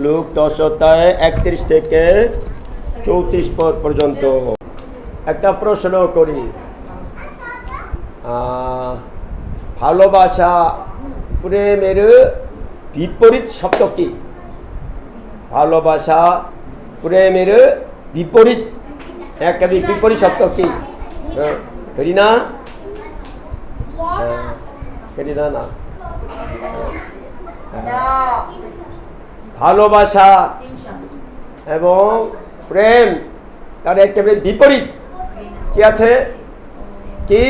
Look 10 অধ্যায় 31 থেকে 34 পদ পর্যন্ত। একটা প্রশ্ন করি, ভালোবাসা প্রেমের বিপরীত শব্দ কি? ভালোবাসা প্রেমের বিপরীত একেবারে বিপরীত শব্দ কি? করিনা করিনা না, ভালোবাসা এবং প্রেম তার একেবারে বিপরীত কি আছে? কি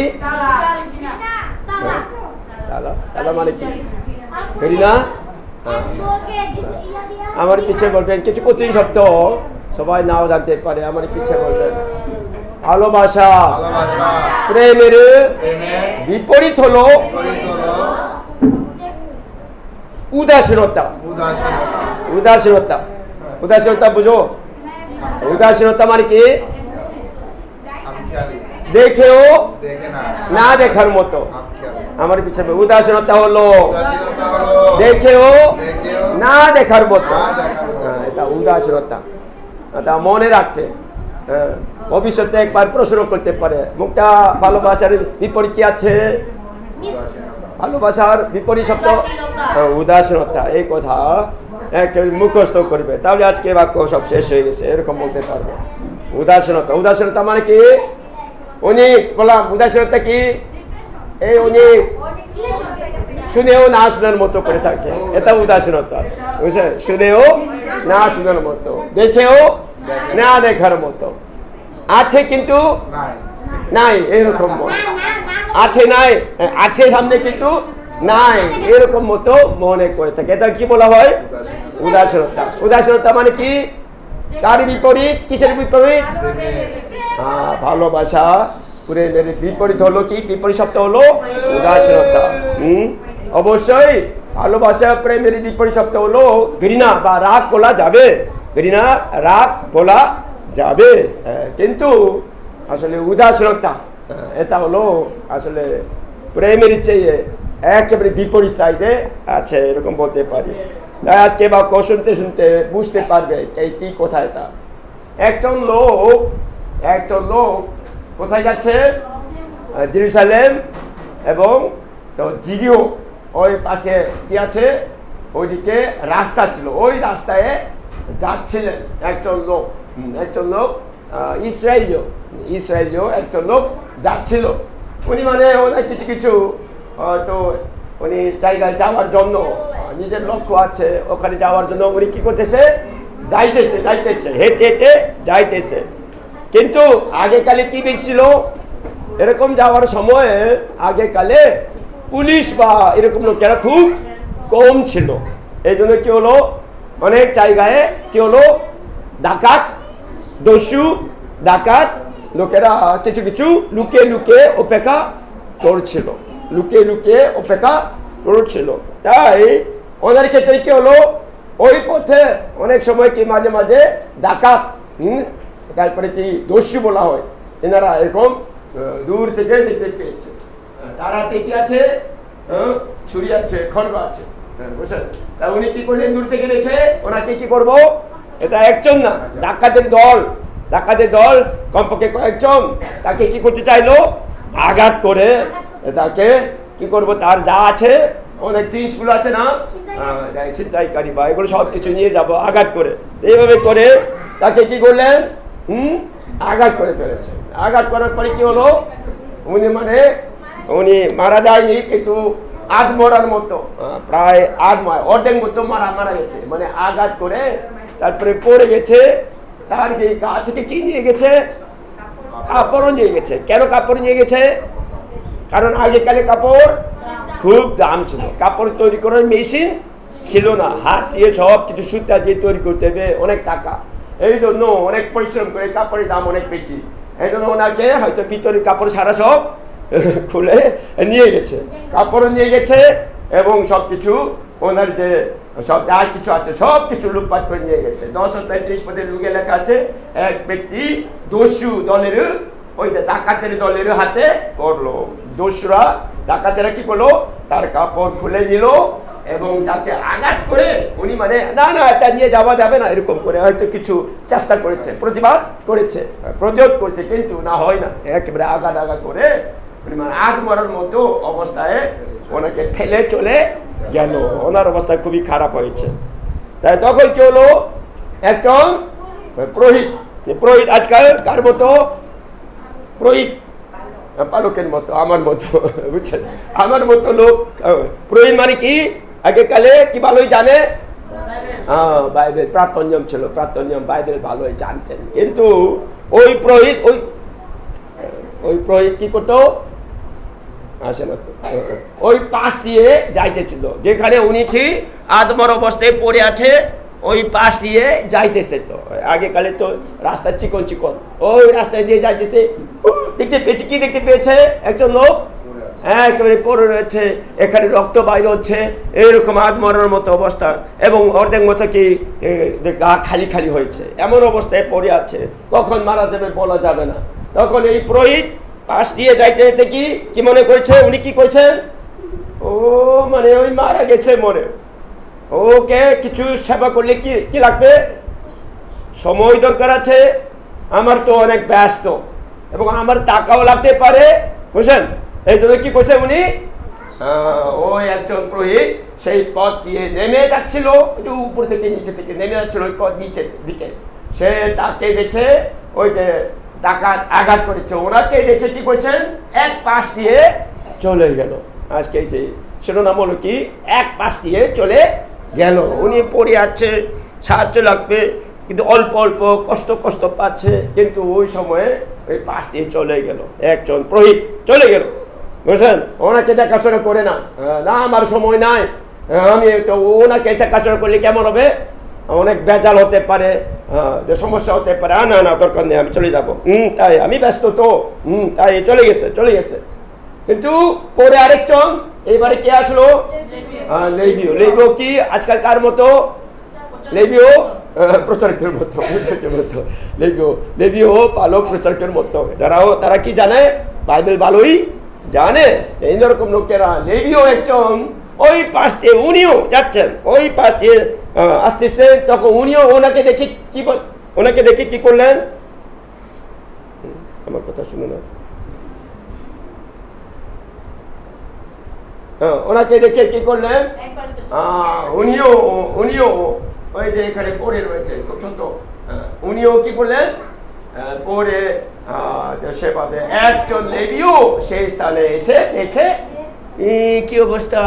মানে কি? করিনা আমার পিছিয়ে বলবেন, কিছু কঠিন শব্দ সবাই নাও জানতে পারে, আমার পিছিয়ে বলবেন। ভালোবাসা প্রেমের বিপরীত হলো উদাসীনতা। উদাসীনতা, উদাসীনতা বুঝো? উদাসীনতা মানে কি? দেখেও না দেখার মতো। আমার পিছনে উদাসীনতা হলো দেখেও না দেখার মতো। এটা উদাসীনতা, এটা মনে রাখবে। ভবিষ্যতে একবার প্রশ্ন করতে পারে, মুখটা ভালোবাসার বিপরীত কি আছে? ভালোবাসার বিপরীত শব্দ উদাসীনতা। এই কথা একেবারে মুখস্থ করবে, তাহলে আজকে বাক্য সব শেষ হয়ে গেছে, এরকম বলতে পারবে। উদাসীনতা, উদাসীনতা মানে কি? অনেক বললাম, উদাসীনতা কি? এই অনেক শুনেও না শোনার মতো করে থাকে, এটা উদাসীনতা। বুঝছে? শুনেও না শোনার মতো, দেখেও না দেখার মতো, আছে কিন্তু নাই এরকম মতো। আছে নাই, আছে সামনে কিন্তু নাই এরকম মতো মনে করে থাকে, এটা কি বলা হয়? উদাসীনতা। উদাসীনতা মানে কি? তার বিপরীত। কিসের বিপরীত? ভালোবাসা প্রেমের বিপরীত হলো কি? বিপরীত শব্দ হলো উদাসীনতা। অবশ্যই ভালোবাসা প্রেমের বিপরীত শব্দ হলো ঘৃণা বা রাগ বলা যাবে। ঘৃণা, রাগ বলা যাবে, কিন্তু আসলে উদাসীনতা এটা হলো আসলে প্রেমের চেয়ে একেবারে বিপরীত সাইডে আছে, এরকম বলতে পারি। তাই আজকে বাক্য শুনতে শুনতে বুঝতে পারবে কি কোথায় তা। একজন লোক কোথায় যাচ্ছে? জেরুজালেম এবং তো জিরিও ওই পাশে কি আছে? ওইদিকে রাস্তা ছিল, ওই রাস্তায় যাচ্ছিলেন একজন লোক ইসরায়েলীয় একজন লোক যাচ্ছিল। উনি মানে ওনার কিছু তো উনি জায়গায় যাওয়ার জন্য, নিজের লক্ষ্য আছে ওখানে যাওয়ার জন্য উনি কি করতেছে? যাইতেছে হেঁটে যাইতেছে। কিন্তু আগেকালে কি দেখছিল, এরকম যাওয়ার সময় আগেকালে পুলিশ বা এরকম লোকেরা খুব কম ছিল। এই জন্য কি হলো, অনেক জায়গায় কি হলো, ডাকাত লোকেরা কিছু লুকিয়ে অপেক্ষা করছিল। তাই ওদের ক্ষেত্রে কি হলো, ওই পথে অনেক সময় কি মাঝে মাঝে ডাকাত, তারপরে কি দস্যু বলা হয়, এনারা এরকম দূর থেকে দেখতে পেয়েছে। তার হাতে কি আছে? ছুরি আছে, খড়গ আছে, বুঝলেন? তা উনি কি করলেন? দূর থেকে দেখে ওনাকে কি করবো, এটা একজন না, ডাকাতের দল কমপক্ষে কয়েকজন তাকে কি করতে চাইলো? আঘাত করে তাকে কি করবো, তার যা আছে অনেক জিনিসগুলো আছে না, ছিনতাইকারী বা এগুলো সব কিছু নিয়ে যাবো, আঘাত করে। এইভাবে করে তাকে কি করলেন? আঘাত করে ফেলেছে। আঘাত করার পরে কি হলো, উনি মারা যায়নি, কিন্তু আধমরার মতো, প্রায় অর্ধেক মতো মারা গেছে। মানে আঘাত করে তারপরে পড়ে গেছে। তার গা থেকে কি নিয়ে গেছে? কাপড়ও নিয়ে গেছে। কেন কাপড় নিয়ে গেছে? কারণ আগেকালে কাপড় খুব দাম ছিল, কাপড় তৈরি করার মেশিন ছিল না, হাত দিয়ে সব কিছু সুতা দিয়ে তৈরি করতে হবে, অনেক টাকা। এই জন্য অনেক পরিশ্রম করে কাপড়ের দাম অনেক বেশি। এই জন্য ওনাকে হয়তো ভিতরের কাপড় সারা সব খুলে নিয়ে গেছে, কাপড়ও নিয়ে গেছে এবং সব কিছু ওনার যে সব যা কিছু আছে সব কিছু লুটপাট করে নিয়ে গেছে। 10:33 পদের লুকে লেখা আছে, এক ব্যক্তি দস্যু দলের, ওই ডাকাতের দলের হাতে পড়লো। দস্যুরা, ডাকাতেরা কি করলো? তার কাপড় খুলে নিল এবং তাকে আঘাত করে উনি মানে না না এটা নিয়ে যাওয়া যাবে না এরকম করে হয়তো কিছু চেষ্টা করেছে, প্রতিবাদ করেছে, প্রতিরোধ করেছে, কিন্তু না হয় না, একেবারে আঘাত করে উনি মানে আগ মরার মতো অবস্থায় ওনাকে ঠেলে চলে গেল। ওনার অবস্থা খুবই খারাপ হয়েছে। তাই তখন কি হলো, একজন পুরোহিত আজকাল কার মতো, পুরোহিত পালকের মতো, আমার মতো, বুঝছেন, আমার মতো লোক। পুরোহিত মানে কি, আগেকালে কি ভালোই জানে, বাইবেল প্রার্থনা নিয়ম ছিল, প্রার্থনা নিয়ম বাইবেল ভালোই জানতেন। কিন্তু ওই পুরোহিত কি করতো, আসে না, ওই পাশ দিয়ে যাইতেছিল, যেখানে উনি কি আদমর অবস্থায় পড়ে আছে, ওই পাশ দিয়ে যাইতেছে। তো আগেকালে তো রাস্তা চিকন, ওই রাস্তায় দিয়ে যাইতেছে, দেখতে পেয়েছে, কি দেখতে পেয়েছে, একজন লোক একেবারে পড়ে রয়েছে, এখানে রক্ত বাইর হচ্ছে, এরকম আদমরার মতো অবস্থা, এবং অর্ধেক মতো কি গা খালি হয়েছে, এমন অবস্থায় পড়ে আছে, কখন মারা যাবে বলা যাবে না। তখন এই পুরোহিত পাশ দিয়ে যাইতে কি মনে করছে, উনি কি করছেন, ও মানে ওই মারা গেছে মরে, ওকে কিছু সেবা করলে কি লাগবে, সময় দরকার আছে, আমার তো অনেক ব্যস্ত এবং আমার টাকাও লাগতে পারে, বুঝছেন, এই জন্য কি করছে উনি, ওই একজন পুরোহিত সেই পথ দিয়ে নেমে যাচ্ছিল, উপর থেকে নিচে থেকে নেমে যাচ্ছিল ওই পথ নিচের দিকে, সে তাকে দেখে ওই যে ডাকাত আঘাত করেছে, ওনাকে দেখে কি করছেন, এক পাশ দিয়ে চলে গেল। আজকে এই যে শিরোনাম হলো কি, এক পাশ দিয়ে চলে গেল। উনি পড়ে আছে, সাহায্য লাগবে, কিন্তু অল্প কষ্ট পাচ্ছে, কিন্তু ওই সময়ে ওই পাশ দিয়ে চলে গেল, একজন পুরোহিত চলে গেল, বুঝলেন, ওনাকে দেখাশোনা করে না, আমার সময় নাই, আমি তো ওনাকে দেখাশোনা করলে কেমন হবে, অনেক বেজাল হতে পারে, সমস্যা হতে পারে, না দরকার নেই, আমি চলে যাবো, তাই আমি ব্যস্ত তো, তাই চলে গেছে। কিন্তু পরে আরেকজন, এইবারে কে আসলো, লেবিও কি আজকালকার মতো, লেবিও প্রচারকের মতো, লেবিও পালক প্রচারকের মতো, তারা কি জানে, বাইবেল ভালোই জানে, এইরকম লোকেরা। লেবিও একজন ওই পাশ দিয়ে, উনিও যাচ্ছেন ওই পাশ দিয়ে আসতেছে, তখন উনিও ওনাকে দেখে কি করলেন, আমার কথা শুনে না, ওনাকে দেখে কি করলেন, উনিও ওই যে এখানে পড়ে রয়েছে খুব ছোট, উনিও কি করলেন, পরে সেভাবে একজন লেবিও সেই স্থানে এসে দেখে কি অবস্থা,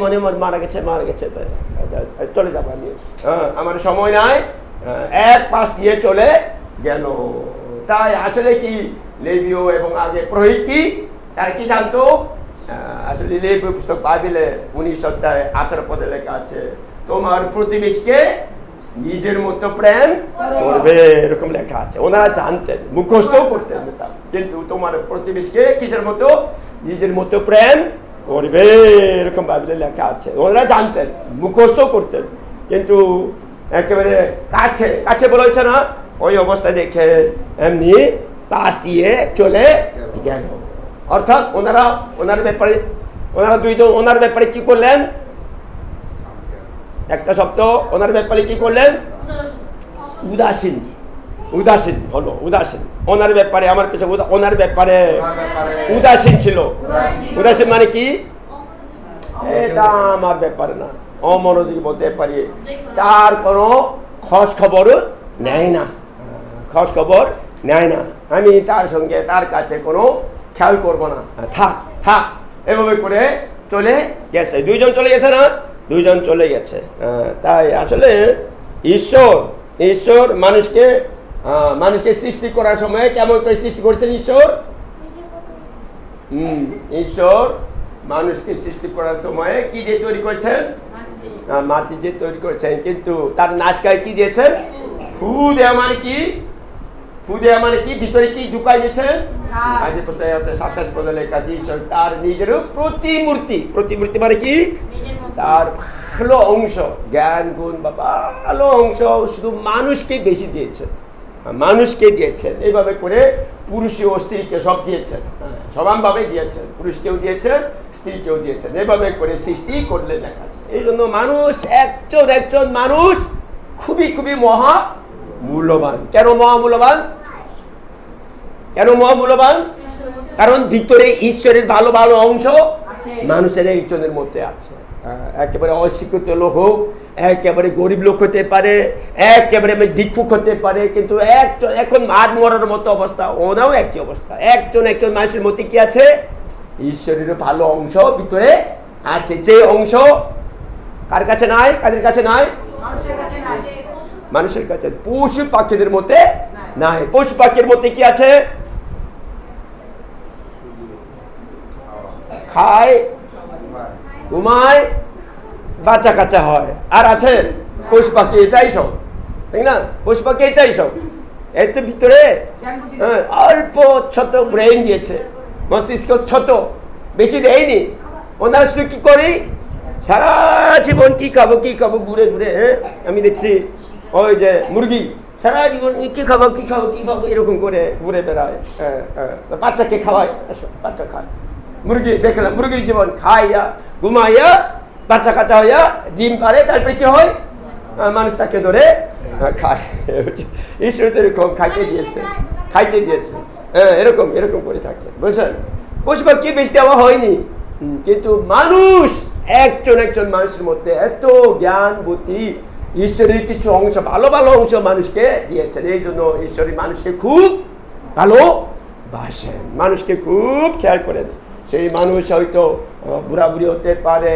মনে মারা গেছে, চলে যাবো আমি, আমার সময় নাই, এক পাশ দিয়ে চলে গেল। তাই আসলে কি লেবিও এবং আগে পুরোহিত কি, তারা কি জানতো, আসলে লেবীয় পুস্তক বাইবেলে 19:18 লেখা আছে, তোমার প্রতিবেশীকে নিজের মতো প্রেম করবে, এরকম লেখা আছে। ওনারা জানতেন, মুখস্থ করতেন, কিন্তু তোমার প্রতিবেশীকে কিসের মতো, নিজের মতো প্রেম করবে, এরকম বাইবেলে লেখা আছে। ওনারা জানতেন, মুখস্থ করতেন, কিন্তু একেবারে কাছে বলা হয়েছে না, ওই অবস্থায় দেখে এমনি পাশ দিয়ে চলে গেল। অর্থাৎ ওনারা দুইজন ওনার ব্যাপারে কি করলেন, একটা শব্দ, ওনার ব্যাপারে কি করলেন, উদাসীন হলো, ওনার ব্যাপারে, আমার পেছনে ওনার ব্যাপারে উদাসীন ছিল। উদাসীন মানে কি, এটা আমার ব্যাপারে না, অমনোযোগী বলতে পারি, তার কোনো খোঁজ খবর নেয় না, আমি তার কাছে কোনো খেয়াল করবো না, থাক এভাবে করে চলে গেছে। দুইজন চলে গেছে। তাই আসলে ঈশ্বর মানুষকে সৃষ্টি করার সময় কেমন করে সৃষ্টি করেছেন, ঈশ্বর মানুষকে সৃষ্টি করার সময় কি দিয়ে তৈরি করেছেন, মাটি দিয়ে তৈরি করেছেন, কিন্তু তার নাসকায় কি দিয়েছেন, ফু দেওয়া মানে কি ভিতরে কি ঢুকাই দিয়েছেন, 27 লেখা আছে, ঈশ্বর তার নিজের প্রতিমূর্তি মানে কি, তার ভালো অংশ, জ্ঞান গুণ বা ভালো অংশ শুধু মানুষকে বেশি দিয়েছেন, এইভাবে করে পুরুষ ও স্ত্রীকে সব দিয়েছেন, সমানভাবে দিয়েছেন, পুরুষকেও দিয়েছেন স্ত্রীকেও দিয়েছেন, এভাবে করে সৃষ্টি করলে লেখা আছে। এই জন্য মানুষ একজন মানুষ খুবই খুবই মহা মূল্যবান। কেন মহামূল্যবান? কেন মহামূল্যবান? কারণ ভিতরে ঈশ্বরের ভালো ভালো অংশ মানুষের একজনের মধ্যে আছে। একেবারে অশিক্ষিত লোক হোক, একেবারে গরিব লোক হতে পারে, একেবারে ভিক্ষুক হতে পারে, কিন্তু এখন মাঠ মরার মতো অবস্থা, ওনাও একই অবস্থা। একজন মানুষের মধ্যে কি আছে? ঈশ্বরের ভালো অংশ ভিতরে আছে। যে অংশ কার কাছে নাই? কাদের কাছে নাই? মানুষের কাছে। পশু পাখিদের মধ্যে নাই। পশু পাখির মধ্যে কি আছে? খায়, ঘুমায়, বাচ্চা কাচ্চা হয়, আর আছে পশু পাখি। এটাই সব, তাই না? পশু পাখি এটাই সব। এর তো ভিতরে অল্প ছোট ব্রেন দিয়েছে, মস্তিষ্ক ছোট, বেশি দেয়নি। ওনারা শুধু কি করি, সারা জীবন কি খাবো ঘুরে ঘুরে। আমি দেখছি ওই যে মুরগি সারা জীবন কি খাবো এরকম করে ঘুরে বেড়ায়। বাচ্চাকে খাওয়ায়, বাচ্চা খায়। মুরগি দেখলাম, মুরগির জীবন খাইয়া ঘুমাইয়া বাচ্চা কাচ্চা হইয়া ডিম পারে, তারপরে কি হয়? মানুষ তাকে ধরে খায়। ঈশ্বর তো এরকম খাইতে দিয়েছে। এরকম করে থাকে, বুঝলেন? পশু পাখি বেশি দেওয়া হয়নি, কিন্তু মানুষ একজন মানুষের মধ্যে এত জ্ঞান বুদ্ধি, ঈশ্বরের কিছু অংশ, ভালো ভালো অংশ মানুষকে দিয়েছেন। এই জন্য ঈশ্বরের মানুষকে খুব ভালোবাসেন, মানুষকে খুব খেয়াল করেন। সেই মানুষ হয়তো বুড়াবুড়ি হতে পারে,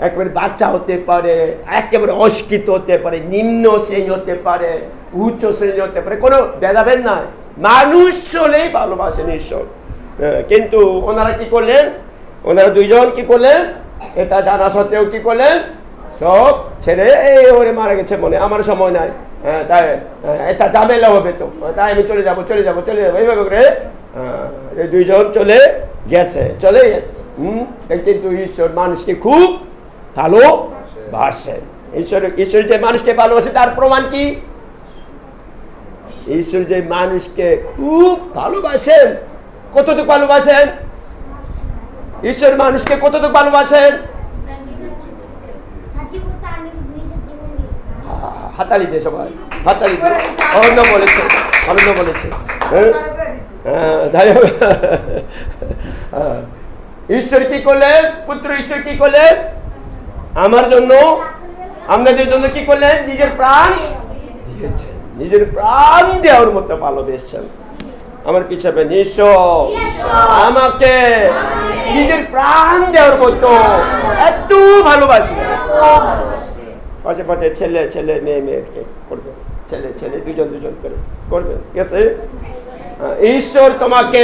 একেবারে বাচ্চা হতে পারে, একেবারে অশিক্ষিত হতে পারে, নিম্ন শ্রেণী হতে পারে, উচ্চ শ্রেণী হতে পারে, কোনো ভেদাভেদ নাই। মানুষ হলেই ভালোবাসেন ঈশ্বর। কিন্তু ওনারা কি করলেন? ওনারা দুইজন কি করলেন? এটা জানা সত্ত্বেও কি করলেন? সব ছেড়ে ওরে মারা গেছে বলে আমার সময় নাই, তাই এটা ঝামেলা হবে, তো তাই আমি চলে যাবো এইভাবে করে এই দুইজন চলে গেছে। কিন্তু ঈশ্বর মানুষকে খুব ভালোবাসেন। ঈশ্বর যে মানুষকে ভালোবাসে তার প্রমাণ কি? ঈশ্বর যে মানুষকে খুব ভালোবাসেন। কতটুকু ভালোবাসেন? ঈশ্বর মানুষকে কতটুকু ভালোবাসেন? হাতালি দে সবাই, হাতালি দে। আনন্দ বলেছে। ঈশ্বর কি করলেন? পুত্র ঈশ্বর কি করলেন? আমার জন্য, আপনাদের জন্য কি করলেন? নিজের প্রাণ দিয়েছেন। নিজের প্রাণ দেওয়ার মতো ভালোবেসেছেন। আমার কি চাবে? ঈশ্বর আমাকে নিজের প্রাণ দেওয়ার মতো এত ভালোবাসে। পাশে ছেলে মেয়েকে করবে, ছেলে দুজন করে করবে, ঠিক আছে? ঈশ্বর তোমাকে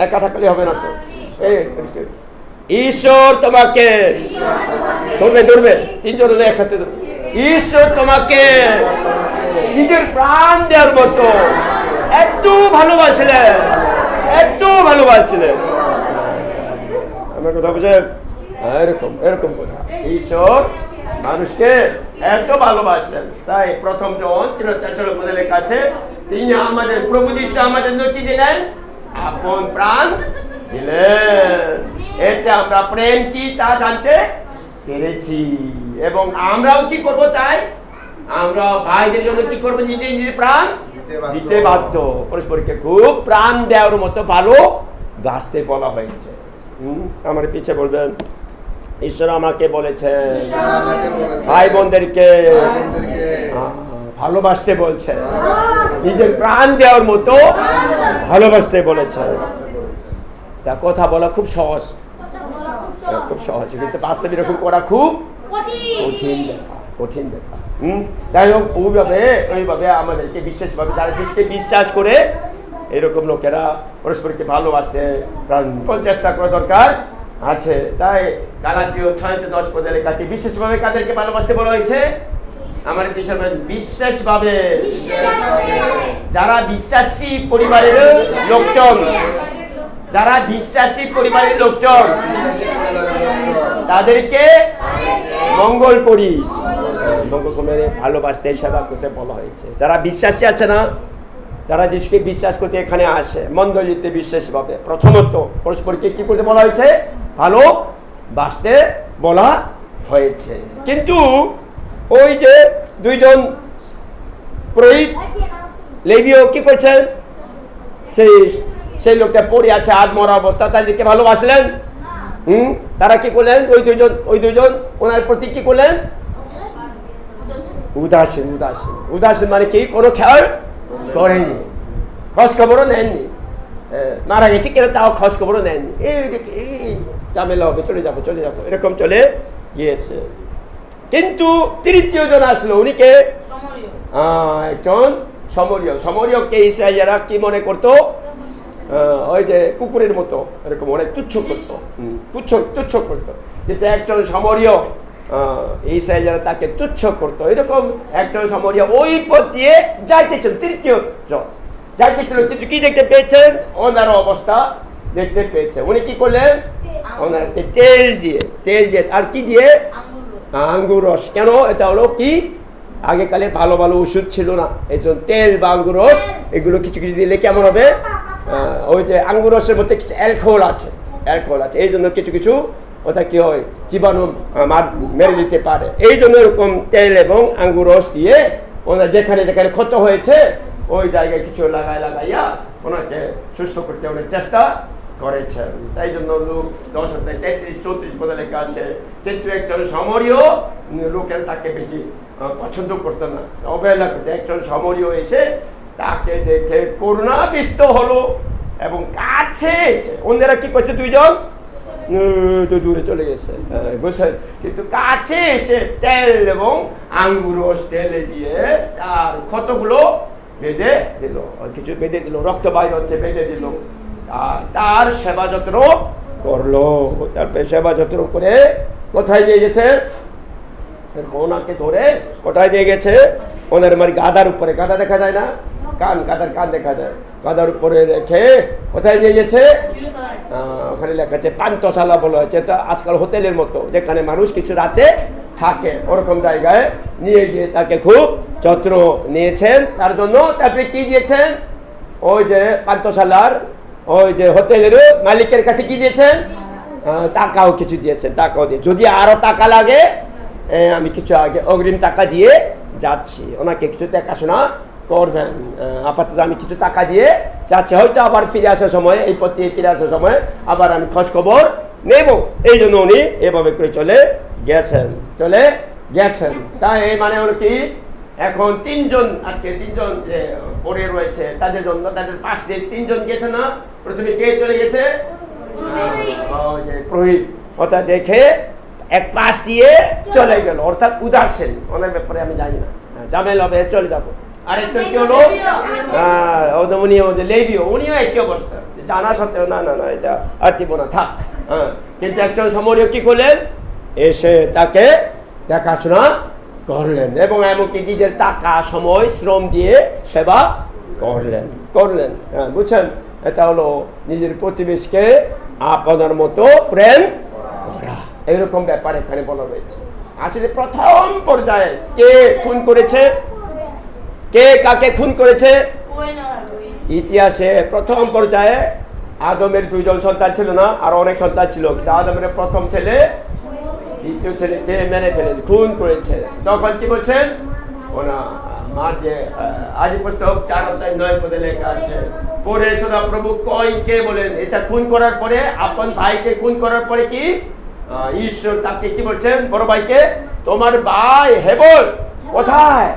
একা থাকলে হবে না তো। ঈশ্বর তোমাকে ধরবে তিনজন হলে একসাথে ধরবে। ঈশ্বর তোমাকে নিজের প্রাণ দেওয়ার মতো এত ভালোবাসিলেন। আমার কথা বুঝেন? এরকম কথা। ঈশ্বর মানুষকে এত ভালোবাসলেন, তাই প্রথম জন 3:13 লেখা আছে, তিনি আমাদের প্রভু যিশু আমাদের কি দিলেন? আপন প্রাণ দিলেন। এতে আমরা প্রেম কি তা জানতে পেরেছি, এবং আমরাও কি করব? তাই আমরা ভাইদের জন্য কি করবো? নিজের প্রাণ দিতে বাধ্য। পরস্পরকে খুব প্রাণ দেওয়ার মতো ভালো বাঁচতে বলা হয়েছে। আমার পিছিয়ে বলবেন, ঈশ্বর আমাকে বলেছেন ভাই বোনদেরকে ভালোবাসতে বলছেন, নিজের প্রাণ দেওয়ার মতো ভালোবাসতে বলেছেন। তা কথা বলা খুব সহজ, কিন্তু বাস্তবে এরকম করা খুব কঠিন ব্যাপার। যাই হোক, ওইভাবে আমাদেরকে বিশেষভাবে যারা যিশুকে বিশ্বাস করে এরকম লোকেরা পরস্পরকে ভালোবাসতে প্রাণপণ চেষ্টা করা দরকার আছে। তাই গালাতীয় 6:10 লেখা আছে, বিশেষভাবে কাদেরকে ভালোবাসতে বলা হয়েছে? আমার বিশেষভাবে যারা বিশ্বাসী পরিবারের লোকজন, তাদেরকে মঙ্গল করি, ভালোবাসতে সেবা করতে বলা হয়েছে। যারা বিশ্বাসী আছে না, যারা যিশুকে বিশ্বাস করতে এখানে আসে মণ্ডলীতে বিশেষভাবে প্রথমত পরস্পরকে কি করতে বলা হয়েছে? ভালোবাসতে বলা হয়েছে। কিন্তু ওই যে দুইজন পুরোহিত লেবীয় কি করছেন? সেই লোকটা পড়ে আছে আধমরা অবস্থা, তাদেরকে ভালোবাসলেন? তারা কি করলেন? ওই দুইজন ওনার প্রতি কি করলেন? উদাসীন। উদাসীন মানে কি? কোনো খেয়াল করেনি, খোঁজ খবরও নেননি। মারা গেছে কেন তাও খোঁজ খবরও নেননি। এই ঝামেলা হবে, চলে যাবো এরকম চলে গিয়েছে। কিন্তু তৃতীয় জন আসলো, উনি কে? একজন সমরীয়কে ইসরায়েলিরা কি মনে করতো? ওই যে কুকুরের মতো এরকম অনেক তুচ্ছ করতো। কিন্তু একজন সমরীয় ইসরায়েলিরা তাকে তুচ্ছ করতো। এরকম একজন সমরীয় ওই পথ দিয়ে যাইতেছিল, তৃতীয় জন যাইতেছিল, কিন্তু কি দেখতে পেয়েছেন? ওনার অবস্থা দেখতে পেয়েছে। উনি কি করলেন? ওনাকে তেল দিয়ে আর কি দিয়ে? আঙ্গুর রস। কেন? এটা হলো কি, আগেকালে ভালো ওষুধ ছিল না, এই জন্য তেল বা আঙ্গুর রস এগুলো কিছু দিলে কেমন হবে? ওই যে আঙ্গুর রসের মধ্যে কিছু অ্যালকোহল আছে, এই জন্য কিছু ওটা কি হয়, জীবাণু মেরে দিতে পারে। এই জন্য এরকম তেল এবং আঙ্গুর রস দিয়ে ওনার যেখানে ক্ষত হয়েছে ওই জায়গায় কিছু লাগাইয়া ওনাকে সুস্থ করতে অনেক চেষ্টা করেছেন। তাই জন্য লোক 10:33-34 পদে লেখা আছে, কিন্তু একজন সমরীয় লোকের তাকে বেশি পছন্দ করতো না, অবহেলা করতো। একজন সমরীয় এসে তাকে দেখে করুণাবিষ্ট হলো এবং কাছে এসে, অন্যরা কি করছে? দুইজন দূরে চলে গেছে, বুঝছেন? কিন্তু কাছে এসে তেল এবং আঙ্গুর রস তেলে দিয়ে তার ক্ষতগুলো বেঁধে দিল, রক্ত বাইর হচ্ছে, বেঁধে দিল। তার সেবা যত্ন করলো। তারপরে সেবা যত্ন করে কোথায় নিয়ে গেছে? ওনাকে ধরে কোথায় নিয়ে গেছে? ওনার মানে গাদার উপরে, গাদা দেখা যায় না, গাদার কান দেখা যায়, গাদার উপরে রেখে কোথায় নিয়ে গেছে? ওখানে লেখা আছে পান্তশালা বলা হয়েছে। তা আজকাল হোটেলের মতো, যেখানে মানুষ কিছু রাতে থাকে, ওরকম জায়গায় নিয়ে গিয়ে তাকে খুব যত্ন নিয়েছেন তার জন্য। তারপরে কি দিয়েছেন? ওই যে পান্তশালার ওই যে হোটেলের মালিকের কাছে কি দিয়েছেন? টাকাও কিছু দিয়েছেন, টাকাও দিয়ে, যদি আরো টাকা লাগে আমি কিছু আগে অগ্রিম টাকা দিয়ে যাচ্ছি, ওনাকে কিছু দেখাশোনা করবেন, আপাতত আমি কিছু টাকা দিয়ে যাচ্ছি, হয়তো আবার ফিরে আসার সময়, এই পথে ফিরে আসার সময় আবার আমি খোঁজ খবর নেব। এই জন্য উনি এভাবে করে চলে গেছেন। তাই এই মানে হলো কি, এখন আজকে তিনজন যে পড়ে রয়েছে তাদের জন্য, তাদের পাশ দিয়ে তিনজন গেছে না? প্রথমে কে চলে গেছে? পুরোহিত। ওটা দেখে এক পাশ দিয়ে চলে গেল, অর্থাৎ উদাসীন, ওনার ব্যাপারে আমি জানি না, ঝামেলা হবে, চলে যাবো। আরেকজন কি হলো? লেবীয়, উনিও একই অবস্থা, জানা সত্ত্বেও না এটা আর দিব না, থাক। কিন্তু একজন সমরীয় কি করলেন? এসে তাকে দেখাশোনা করলেন এবং এমনকি নিজের টাকা, সময়, শ্রম দিয়ে সেবা করলেন। বুঝছেন? এটা হলো নিজের প্রতিবেশীকে আপনার মতো প্রেম করা, এরকম ব্যাপার এখানে বলা রয়েছে। আসলে প্রথম পর্যায়ে কে খুন করেছে? কে কাকে খুন করেছে? ইতিহাসে প্রথম পর্যায়ে আদমের 2জন সন্তান ছিল না, আর অনেক সন্তান ছিল, আদমের প্রথম ছেলে দ্বিতীয় ছেলেকে মেরে ফেলেছে, খুন করেছে। তখন কি বলছেন? ওনা মার যে আদি পুস্তক 4:9 পদে লেখা আছে, পরে সদা প্রভু কয়কে বলেন, এটা খুন করার পরে, আপন ভাইকে খুন করার পরে কি ঈশ্বর তাকে কি বলছেন? বড় ভাইকে, তোমার ভাই হেবল কোথায়?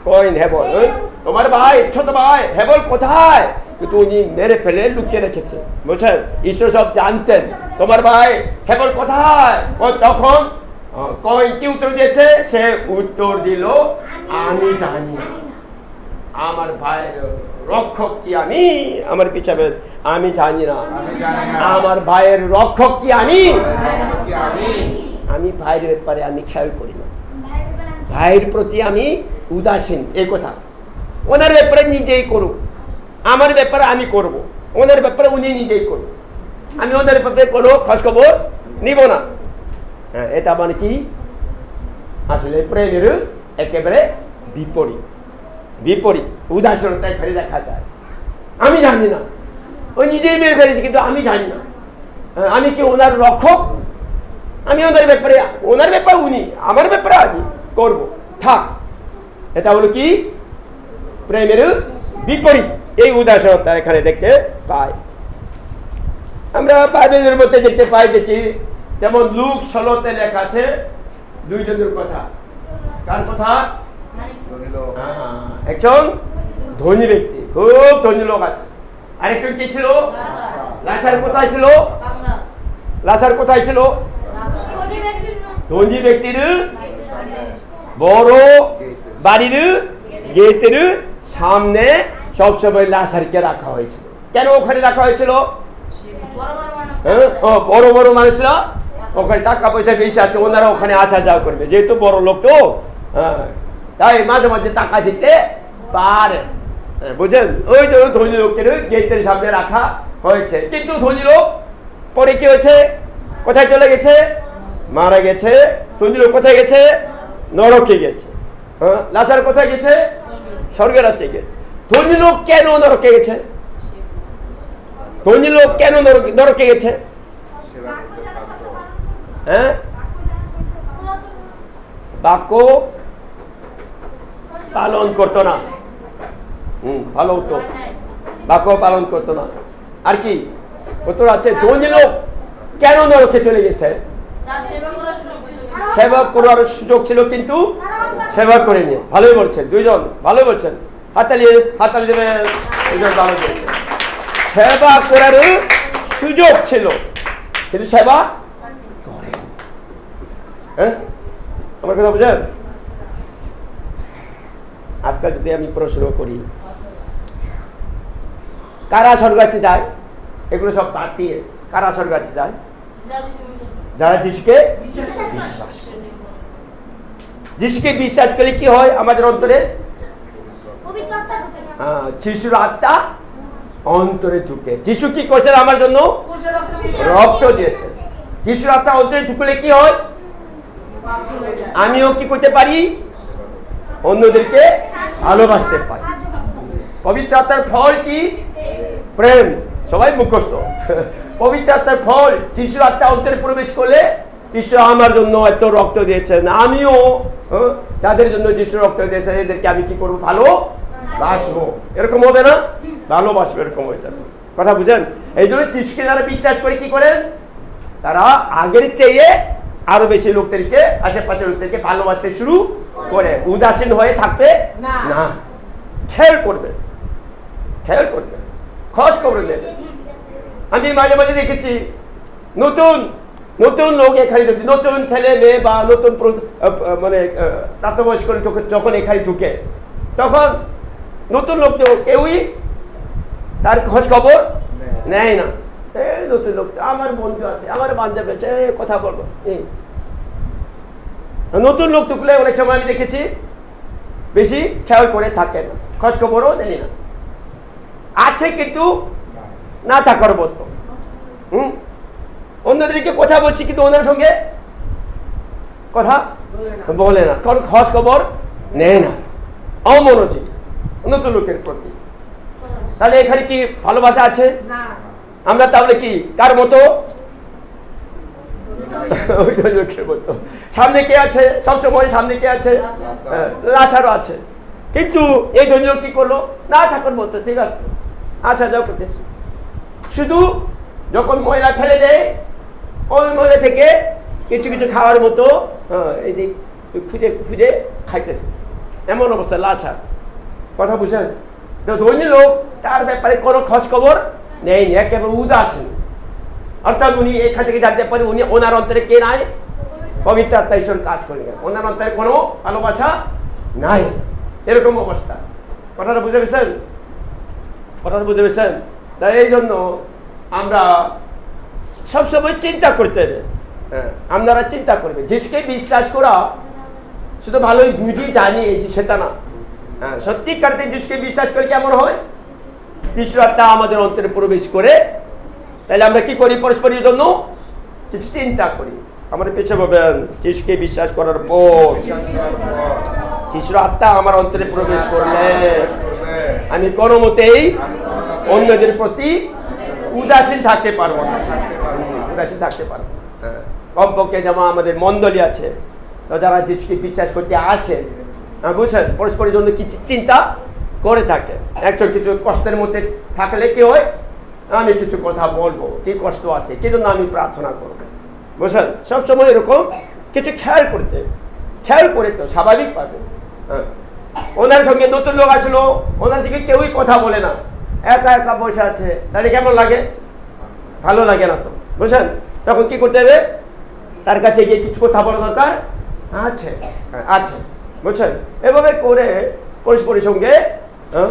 কইন হেবল, তোমার ভাই, ছোট ভাই হেবল কোথায়? কিন্তু উনি মেরে ফেলে লুকিয়ে রেখেছে, বুঝছেন? ঈশ্বর সব জানতেন, তোমার ভাই হেবল কোথায়? তখন কইন কি উত্তর দিয়েছে? সে উত্তর দিল, আমি জানি না, আমার ভাইয়ের রক্ষক কি আমি? আমার পিছাবে, আমি জানি না আমার ভাইয়ের রক্ষক কি আমি? আমি ভাইয়ের ব্যাপারে আমি খেয়াল করি না, ভাইয়ের প্রতি আমি উদাসীন। এই কথা ওনার ব্যাপারে নিজেই করুক, আমার ব্যাপারে আমি করব, ওনার ব্যাপারে উনি নিজেই করুক, আমি ওদের ব্যাপারে কোনো খোঁজখবর নিব না। হ্যাঁ, এটা মানে কি? আসলে প্রেমের একেবারে বিপরীত উদাসীনতা এখানে দেখা যায়। আমি জানি না, ওই নিজেই মেরে ফেলেছে, কিন্তু আমি জানি না। আমি কি ওনার রক্ষক? আমি ওনার ব্যাপারে উনি, আমার ব্যাপারে আমি করব, থাক। এটা হলো কি? প্রেমের বিপরীত। এই উদাসীনতা এখানে দেখতে পাই। আমরা বাইবেলের মধ্যে দেখতে পাই দেখি, যেমন লুক 16-তে লেখা আছে দুইজনের কথা। কার কথা? একজন ধনী ব্যক্তি, খুব ধনী লোক আছে। আরেকজন কি ছিল? লাজার কোথায় ছিল? লাজার কোথায় ছিল? ধনী ব্যক্তির বড় বাড়ির গেটের সামনে সবসময় লাজারকে রাখা হয়েছিল। কেন ওখানে রাখা হয়েছিল? বড় বড় মানুষরা ওখানে টাকা পয়সা বেশি আছে, ওনারা ওখানে আসা যাওয়া করবে, যেহেতু বড় লোক তো, তাই মাঝে মাঝে টাকা দিতে পারে, বুঝলেন? ওই জন্য ধনী লোকের গেটের সামনে রাখা হয়েছে। কিন্তু ধনী লোক পরে কি হয়েছে? কোথায় চলে গেছে? মারা গেছে। ধনী লোক কোথায় গেছে? নরকে গেছে। লাজার কোথায় গেছে? স্বর্গের রাজ্যে গেছে। ধনী লোক কেন নরকে গেছে? ধনী লোক কেন নরকে গেছে? বাক্য পালন করতো না। ভালো উত্তর, বাক্য পালন করতো না। আর কি উত্তর আছে? ধনী লোক কেন নরকে চলে গেছে? সেবা করার সুযোগ ছিল, কিন্তু সেবা করেনি। ভালোই বলছেন, দুইজন ভালোই বলছেন, হাততালি দেবেন। ভালো বলছেন, সেবা করার সুযোগ ছিল, কিন্তু সেবা করে। আমার কথা বুঝেন? আজকাল যদি আমি প্রশ্ন করি, কারা স্বর্গাচ্ছে যায়? এগুলো সব বাদ দিয়ে কারা স্বর্গাচ্ছে যায়? যারা যিশুকে বিশ্বাস করে। যিশুকে বিশ্বাস করলে কি হয় আমাদের অন্তরে? যিশুর আত্মা অন্তরে ঢুকে। যিশু কি করেছেন আমার জন্য? রক্ত দিয়েছে। যিশুর আত্মা অন্তরে ঢুকলে কি হয়? আমিও কি করতে পারি? অন্যদেরকে ভালোবাসতে পারি। পবিত্র আত্মার ফল কি? প্রেম। সবাই মুখস্থ। পবিত্র আত্মার ফল, যিশুর আত্মা অন্তরে প্রবেশ করলে, যিশু আমার জন্য এত রক্ত দিয়েছেন, আমিও যাদের জন্য যিশু রক্ত দিয়েছেন এদেরকে আমি কি করবো? ভালোবাসবো। এরকম হবে না? ভালোবাসবো, এরকম হয়ে যাবে। কথা বুঝেন? এই জন্য যিশুকে যারা বিশ্বাস করে কি করেন? তারা আগের চেয়ে আরো বেশি লোকদেরকে, আশেপাশের লোকদেরকে ভালোবাসতে শুরু করে। উদাসীন হয়ে থাকবে না। খেয়াল করবে, খোঁজ খবর দেবে। আমি মাঝে মাঝে দেখেছি নতুন নতুন লোক এখানে ঢুকে, নতুন ছেলে মেয়ে বা নতুন মানে প্রাপ্তবয়স্ক যখন এখানে ঢুকে, তখন নতুন লোক তো কেউই তার খোঁজ খবর নেয় না। এই নতুন লোক, আমার বন্ধু আছে, আমার বান্ধব আছে, কথা বলবো। নতুন লোক ঢুকলে অনেক সময় আমি দেখেছি বেশি খেয়াল করে থাকে না, খোঁজ খবরও নেই না। আছে কিন্তু না থাকার মতো। অন্যদেরকে কথা বলছি, কিন্তু ওনার সঙ্গে কথা বলে না, কারণ খোঁজ খবর নেয় না, অমনোযোগী নতুন লোকের প্রতি। তাহলে এখানে কি ভালোবাসা আছে? আমরা তাহলে কি কার মতো? ওই লোকের মতো। সামনে কে আছে? সবসময় সামনে কে আছে? লাচারও আছে। কিন্তু এই ধনী লোক কি করলো? না থাকার মতো, ঠিক আছে, আসা যাও করতেছে। শুধু যখন ময়লা ফেলে দেয়, ওই ময়লা থেকে কিছু কিছু খাওয়ার মতো এই দিক খুঁজে খুঁজে খাইতেছে, এমন অবস্থা লাচার। কথা বুঝেন? ধনী লোক তার ব্যাপারে কোনো খোঁজ খবর নেয়নি, একেবারে উদাসীন। অর্থাৎ উনি এখান থেকে জানতে পারে উনি ওনার অন্তরে কে নাই? পবিত্র আত্মা ঈশ্বর কাজ করে, ওনার অন্তরে কোনো ভালোবাসা নাই, এরকম অবস্থা। কথাটা বুঝে পেয়েছেন? তাই এই জন্য আমরা সবসময় চিন্তা করতে হবে। আপনারা চিন্তা করবে, যিশুকে বিশ্বাস করা শুধু ভালোই বুঝি জানি সেটা না। সত্যিকারতে যিশুকে বিশ্বাস করে কেমন হয়? যিশুর আত্মা আমাদের অন্তরে প্রবেশ করে, তাহলে আমরা কি করি? পরস্পরের জন্য কিছু চিন্তা করি। আমাদের পেছনে ভাবেন, যিশুকে বিশ্বাস করার পর যিশুর আত্মা আমার অন্তরে প্রবেশ করলে আমি কোনো মতেই অন্যদের প্রতি উদাসীন থাকতে পারবো না, উদাসীন থাকতে পারবো না। কমপক্ষে যেমন আমাদের মণ্ডলী আছে, তো যারা যিশুকে বিশ্বাস করতে আসে, বুঝছেন, পরস্পরের জন্য কিছু চিন্তা করে থাকে। একজন কিছু কষ্টের মধ্যে থাকলে কি হয়, আমি কিছু কথা বলবো, কি কষ্ট আছে, কি জন্য আমি প্রার্থনা করবো, বুঝছেন, সবসময় এরকম কিছু খেয়াল করে তো স্বাভাবিকভাবে। ওনার সঙ্গে নতুন লোক আসলো, ওনার সঙ্গে কেউই কথা বলে না, একা একা বসে আছে, তাহলে কেমন লাগে? ভালো লাগে না তো, বুঝছেন। তখন কি করতে হবে? তার কাছে গিয়ে কিছু কথা বলা দরকার আছে, বুঝছেন। এভাবে করে পরস্পরের সঙ্গে,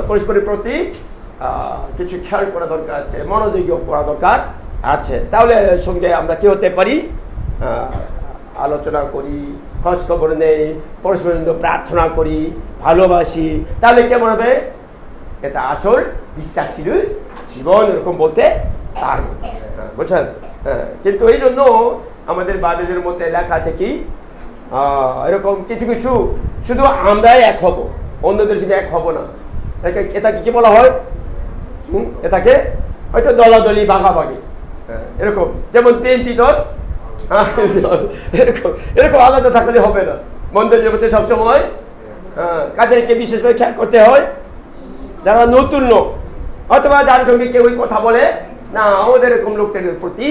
পরস্পরের প্রতি কিছু খেয়াল করা দরকার আছে, মনোযোগী করা দরকার আছে। তাহলে সঙ্গে আমরা কি হতে পারি? আলোচনা করি, খোঁজ খবর নেই, পরস্পরের জন্য প্রার্থনা করি, ভালোবাসি, তাহলে কেমন হবে? এটা আসল বিশ্বাসীর জীবন, এরকম বলতে পারবো, বুঝছেন। কিন্তু এই জন্য আমাদের বাইবেলের মধ্যে লেখা আছে কি, এরকম কিছু কিছু শুধু আমরাই এক হব, অন্যদের সঙ্গে এক হব না। এটাকে কি বলা হয়? এটাকে হয়তো দলাদলি, ভাগাভাগি, এরকম। যেমন বিএনপি দল, এরকম আলাদা থাকলে হবে না। মণ্ডলীর মধ্যে সবসময় কাদেরকে বিশেষভাবে খেয়াল করতে হয়? যারা নতুন লোক, অথবা যার সঙ্গে কেউ কথা বলে না, আমাদের এরকম লোকদের প্রতি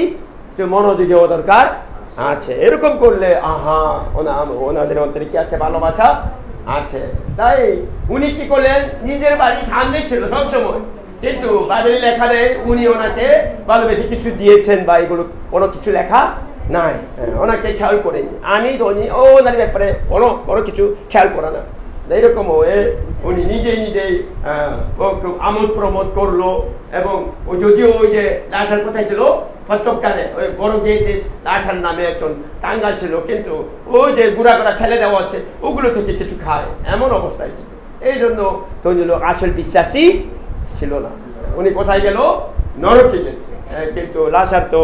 মনোযোগী হওয়া দরকার আছে। এরকম করলে ওনাদের অন্তরে কি আছে? ভালোবাসা আছে। তাই উনি কি করলেন? নিজের বাড়ির সামনে ছিল সবসময়, কিন্তু বাইবেলে লেখা নেই উনি ওনাকে ভালোবেসে কিছু দিয়েছেন বা এগুলো কোনো কিছু লেখা নাই। ওনাকে খেয়াল করেনি, আমি ধনী ওনার ব্যাপারে কোনো কিছু খেয়াল করে না। এইরকম হয়ে উনি নিজেই আমোদ প্রমোদ করলো। এবং যদিও ওই যে লাশার কোথায় ছিল, প্রত্যেককালে ওই বড় গেটে লাশার নামে একজন টাঙ্গা ছিল, কিন্তু ওই যে গুড়া ফেলে দেওয়া হচ্ছে, ওগুলো থেকে কিছু খায়, এমন অবস্থায় ছিল। এই জন্য ধনী লোক আসল বিশ্বাসী ছিল না। উনি কোথায় গেল? নরকে গেছে। কিন্তু লাশার তো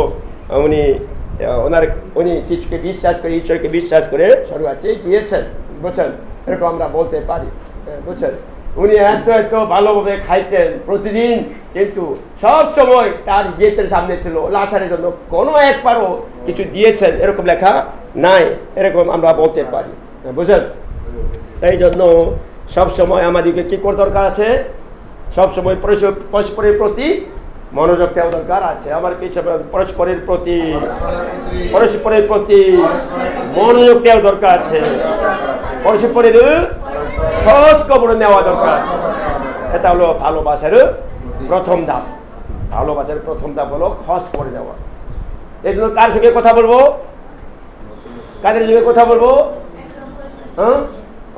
উনি যিশুকে বিশ্বাস করে, ঈশ্বরকে বিশ্বাস করে স্বর্গে গিয়েছেন, বুঝছেন। এরকম আমরা বলতে পারি, বুঝছেন। উনি এত ভালোভাবে খাইতেন প্রতিদিন, কিন্তু সব সময় তার গেটের সামনে ছিল। লাশারের জন্য কোনো একবারও কিছু দিয়েছেন এরকম লেখা নাই, এরকম আমরা বলতে পারি, বুঝলেন। এই জন্য সবসময় আমাদেরকে কি করা দরকার আছে? সবসময় পরস্পরের প্রতি মনোযোগ দেওয়া দরকার আছে। আমার পিছনে পরস্পরের প্রতি মনোযোগ দেওয়া দরকার আছে, পরস্পরের খোঁজ খবর নেওয়া দরকার আছে। এটা হলো ভালোবাসার প্রথম ধাপ। ভালোবাসার প্রথম ধাপ হলো খোঁজ খবর নেওয়া। এই জন্য কার সঙ্গে কথা বলবো? কাদের সঙ্গে কথা বলবো?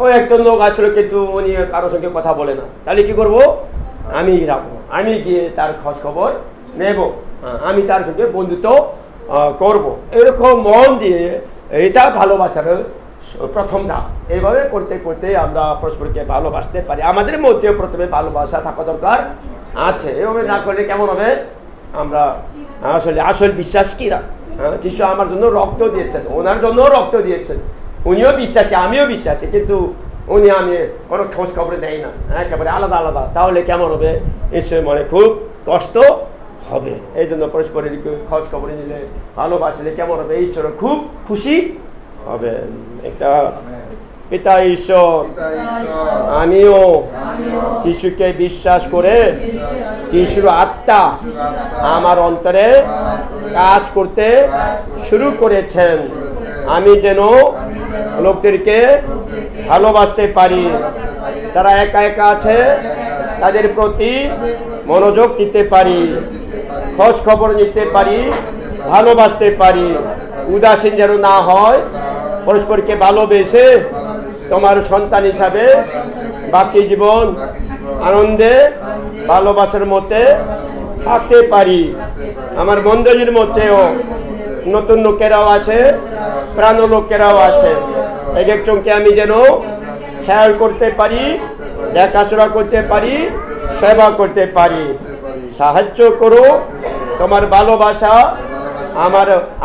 ওই একজন লোক আসলে, কিন্তু উনি কারোর সঙ্গে কথা বলে না, তাহলে কি করবো? আমি রাখবো, আমি গিয়ে তার খোঁজ খবর নেব, আমি তার সঙ্গে বন্ধুত্ব করব। এরকম মন দিয়ে, এটা ভালোবাসার প্রথম ধাপ। এইভাবে করতে করতে আমরা পরস্পরকে ভালোবাসতে পারি। আমাদের মধ্যে প্রথমে ভালোবাসা থাকা দরকার আছে। এভাবে না করলে কেমন হবে? আমরা আসল বিশ্বাস কিনা? যিশু আমার জন্য রক্ত দিয়েছেন, ওনার জন্য রক্ত দিয়েছেন, উনিও বিশ্বাসী, আমিও বিশ্বাসী, কিন্তু আমি কোনো খোঁজ খবর দেয় না, একেবারে আলাদা। তাহলে কেমন হবে? ঈশ্বরের মনে খুব কষ্ট হবে। এই জন্য পরস্পরের খোঁজ খবর নিলে, ভালোবাসলে কেমন হবে? ঈশ্বর খুব খুশি হবে। একটা পিতা ঈশ্বর, আমিও যিশুকে বিশ্বাস করে যিশুর আত্মা আমার অন্তরে কাজ করতে শুরু করেছেন। আমি যেন লোকদেরকে ভালোবাসতে পারি, যারা একা একা আছে তাদের প্রতি মনোযোগ দিতে পারি, খোঁজ খবর নিতে পারি, ভালোবাসতে পারি। উদাসীন যেন না হয়, পরস্পরকে ভালোবেসে তোমার সন্তান হিসাবে বাকি জীবন আনন্দে ভালোবাসার মধ্যে থাকতে পারি। আমার মণ্ডলীর মধ্যেও নতুন লোকেরাও আছে, পুরানো লোকেরাও আছে। এক একজনকে আমি যেন খেয়াল করতে পারি, দেখাশোনা করতে পারি, সেবা করতে পারি। সাহায্য করো, তোমার ভালোবাসা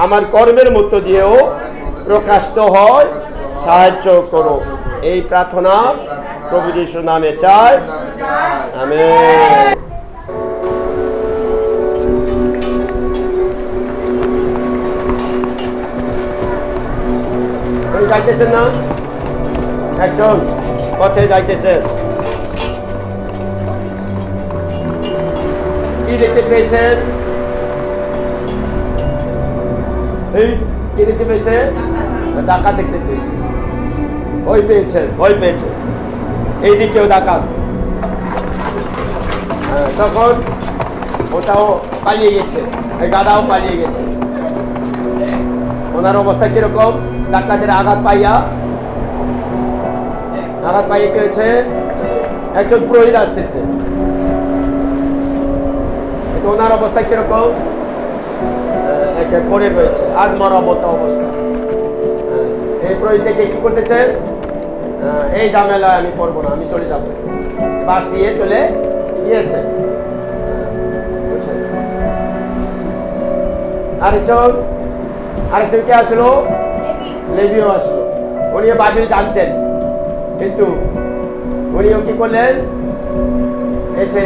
আমার কর্মের মধ্য দিয়েও প্রকাশিত হয়, সাহায্য করো। এই প্রার্থনা প্রভু যিশুর নামে চাই, আমেন। আপনি যাইতেছেন না, একজন পথে যাইতেছেন, কি দেখতে পেয়েছেন? এই কি দেখতে পেয়েছেন? ডাকাত দেখতে পেয়েছেন, ভয় পেয়েছেন, ভয় পেয়েছেন, এইদিকেও ডাকাত। তখন ওটাও পালিয়ে গেছে, এই গাধাও পালিয়ে গেছে। ওনার অবস্থা কিরকম? ডাকাতের আঘাত পাইয়ে কি হয়েছে? একজন পুরোহিত আসতেছে, ওনার অবস্থা কিরকম? একে পড়ে রয়েছে, আধমরা মতো অবস্থা। এই পুরোহিতকে কি করতেছে? এই ঝামেলায় আমি করবো না, আমি চলে যাবো। বাস নিয়ে চলে গিয়েছে। আরেকজন কে আসলো? লেভিও আসলো। উনিও বাইবেল জানতেন, কিন্তু উনিও কি করলেন? এসে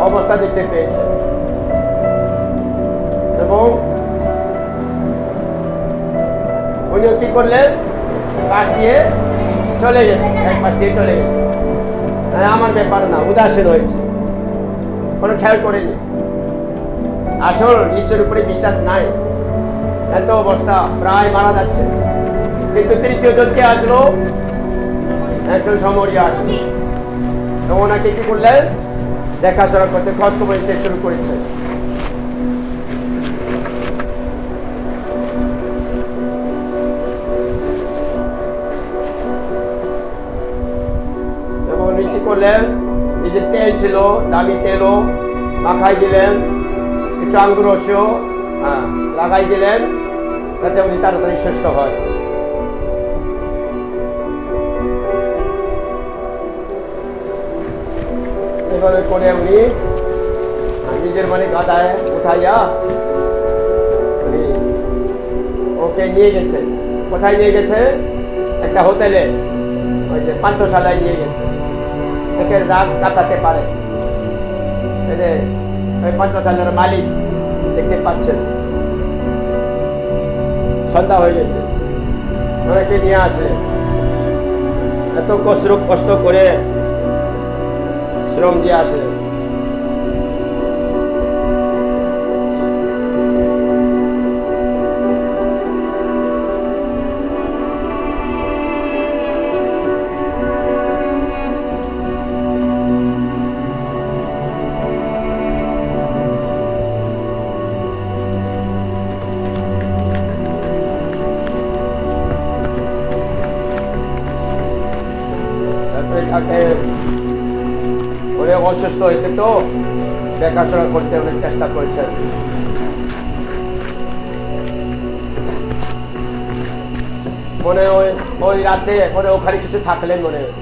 অবস্থা দেখতে পেয়েছে এবং উনিও কি করলেন? পাশ দিয়ে চলে গেছে, এক পাশ দিয়ে চলে গেছে। আমার ব্যাপার না, উদাসীন হয়েছে, কোনো খেয়াল করেনি। আসল ঈশ্বরের উপরে বিশ্বাস নাই, এত অবস্থা, প্রায় মারা যাচ্ছে। কিন্তু তৃতীয় জনকে আসলো, একজন সমরিয়া আসলো, তো ওনাকে কি করলেন? দেখাশোনা করতে, খোঁজ খবর নিতে শুরু করেছে। এবং উনি কি করলেন? এই যে তেল ছিল, দামি তেলও মাখাই দিলেন, একটু আঙ্গুর রসও লাগাই দিলেন, যাতে উনি তাড়াতাড়ি সুস্থ হয়। এভাবে করে উনি নিজের গাদায় উঠাইয়া উনি ওকে নিয়ে গেছে। কোথায় নিয়ে গেছে? একটা হোটেলে, ওই যে পান্থশালায় নিয়ে গেছে। একে রাত কাটাতে পারে। এই যে ওই পান্থশালার মালিক দেখতে পাচ্ছেন, সন্ধ্যা হয়ে গেছে, ওনাকে নিয়ে আসে। এত কষ্ট করে শ্রম দিয়ে আসে। তাকে অনেক অসুস্থ হয়েছে, তো দেখাশোনা করতে অনেক চেষ্টা করেছেন। মনে হয় ওই রাতে ওখানে কিছু থাকলেন মনে হয়।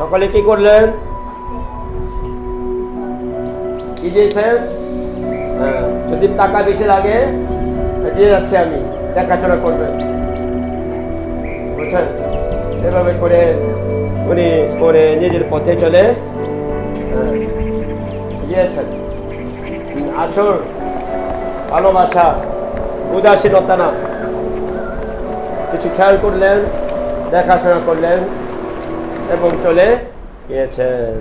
সকালে কি করলেন? কি দিয়েছেন? যদি টাকা বেশি লাগে দিয়ে যাচ্ছে, আমি দেখাশোনা করবেন, বুঝছেন? এভাবে করে উনি পরে নিজের পথে চলে গিয়েছেন। আসল ভালোবাসা উদাসীনতা না, কিছু খেয়াল করলেন, দেখাশোনা করলেন এবং চলে গিয়েছেন।